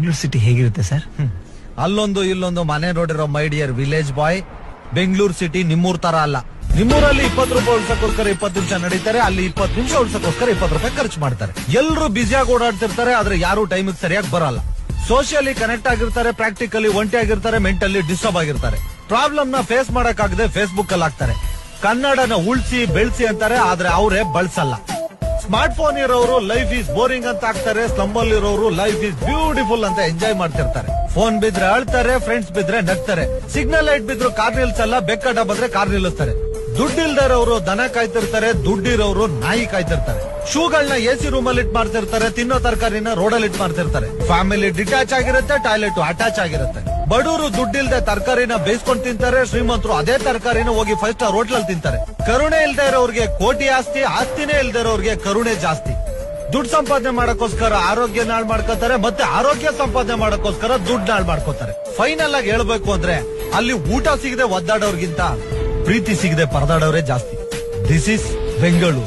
Bengaluru city ಹೇಗಿರುತ್ತೆ sir? ಅಲ್ಲೊಂದು ಇಲ್ಲೊಂದು ಮನೆ ನೋಡಿರೋ my dear village boy. Bengaluru city ನಿಮ್ಮೂರ್ ತರ ಅಲ್ಲ. ನಿಮ್ಮೂರಲ್ಲಿ 20 ರೂಪಾಯಿ ಉಳ್ಸಕ್ಕೋಸ್ಕರ 20 ನಿಮಿಷ ನಡೀತಾರೆ, ಅಲ್ಲಿ 20 ನಿಮಿಷ ಉಳ್ಸಕ್ಕೋಸ್ಕರ 20 ರೂಪಾಯಿ ಖರ್ಚು ಮಾಡ್ತಾರೆ. ಎಲ್ಲರೂ ಬಿಸಿಯಾಗಿ ಓಡಾಡ್ತಿರ್ತಾರೆ, ಆದ್ರೆ ಯಾರು ಟೈಮಿಗೆ ಸರಿಯಾಗಿ ಬರಲ್ಲ. ಸೋಷಿಯಲಿ ಕನೆಕ್ಟ್ ಆಗಿರ್ತಾರೆ, ಪ್ರಾಕ್ಟಿಕಲಿ ಒಂಟಿ ಆಗಿರ್ತಾರೆ, ಮೆಂಟಲಿ ಡಿಸ್ಟರ್ಬ್ ಆಗಿರ್ತಾರೆ. ಪ್ರಾಬ್ಲಮ್ ನ ಫೇಸ್ ಮಾಡಕ್ಕಾಗದೆ ಫೇಸ್ಬುಕ್ ಅಲ್ಲಿ ಹಾಕ್ತಾರೆ. ಕನ್ನಡನ ಉಳ್ಸಿ ಬೆಳ್ಸಿ ಅಂತಾರೆ, ಆದ್ರೆ ಅವರೇ ಬಳಸಲ್ಲ. ಸ್ಮಾರ್ಟ್ ಫೋನ್ ಇರೋರು ಲೈಫ್ ಈಸ್ ಬೋರಿಂಗ್ ಅಂತ ಹಾಕ್ತಾರೆ, ಸ್ಲಮ್ ಅಲ್ಲಿ ಇರೋರು ಲೈಫ್ ಈಸ್ ಬ್ಯೂಟಿಫುಲ್ ಅಂತ ಎಂಜಾಯ್ ಮಾಡ್ತಿರ್ತಾರೆ. ಫೋನ್ ಬಿದ್ರೆ ಅಳ್ತಾರೆ, ಫ್ರೆಂಡ್ಸ್ ಬಿದ್ರೆ ನಗ್ತಾರೆ. ಸಿಗ್ನಲ್ ಲೈಟ್ ಬಿದ್ರು ಕಾರ್ ನಿಲ್ಸಲ್ಲ, ಬೆಕ್ಕಡ ಬಂದ್ರೆ ಕಾರ್ ನಿಲ್ಲಿಸ್ತಾರೆ. ದುಡ್ಡಿಲ್ದರವರು ದನ ಕಾಯ್ತಿರ್ತಾರೆ, ದುಡ್ಡಿರೋರು ನಾಯಿ ಕಾಯ್ತಿರ್ತಾರೆ. ಶೂಗಳನ್ನ ಎಸಿ ರೂಮ್ ಅಲ್ಲಿ ಇಟ್ ಮಾಡ್ತಿರ್ತಾರೆ, ತಿನ್ನೋ ತರಕಾರಿನ ರೋಡಲ್ಲಿ ಇಟ್ ಮಾಡ್ತಿರ್ತಾರೆ. ಫ್ಯಾಮಿಲಿ ಡಿಟ್ಯಾಚ್ ಆಗಿರುತ್ತೆ, ಟಾಯ್ಲೆಟ್ ಅಟ್ಯಾಚ್ ಆಗಿರುತ್ತೆ. ಬಡವರು ದುಡ್ಡಿಲ್ದೆ ತರಕಾರಿನ ಬೇಯಿಸ್ಕೊಂಡು ತಿಂತಾರೆ, ಶ್ರೀಮಂತರು ಅದೇ ತರಕಾರಿನ ಹೋಗಿ 5 ಸ್ಟಾರ್ ಹೋಟ್ಲಲ್ಲಿ ತಿಂತಾರೆ. ಕರುಣೆ ಇಲ್ದೇ ಇರೋರ್ಗೆ ಕೋಟಿ ಆಸ್ತಿ, ಆಸ್ತಿನೇ ಇಲ್ದೇ ಇರೋರ್ಗೆ ಕರುಣೆ ಜಾಸ್ತಿ. ದುಡ್ಡು ಸಂಪಾದನೆ ಮಾಡಕ್ಕೋಸ್ಕರ ಆರೋಗ್ಯ ನಾಳ್ ಮಾಡ್ಕೋತಾರೆ, ಮತ್ತೆ ಆರೋಗ್ಯ ಸಂಪಾದನೆ ಮಾಡಕ್ಕೋಸ್ಕರ ದುಡ್ಡು ನಾಳ್ ಮಾಡ್ಕೋತಾರೆ. ಫೈನಲ್ ಆಗಿ ಹೇಳ್ಬೇಕು ಅಂದ್ರೆ ಅಲ್ಲಿ ಊಟ ಸಿಗದೆ ಒದ್ದಾಡೋರ್ಗಿಂತ ಪ್ರೀತಿ ಸಿಗದೆ ಪರದಾಡೋರೇ ಜಾಸ್ತಿ. This is Bengaluru.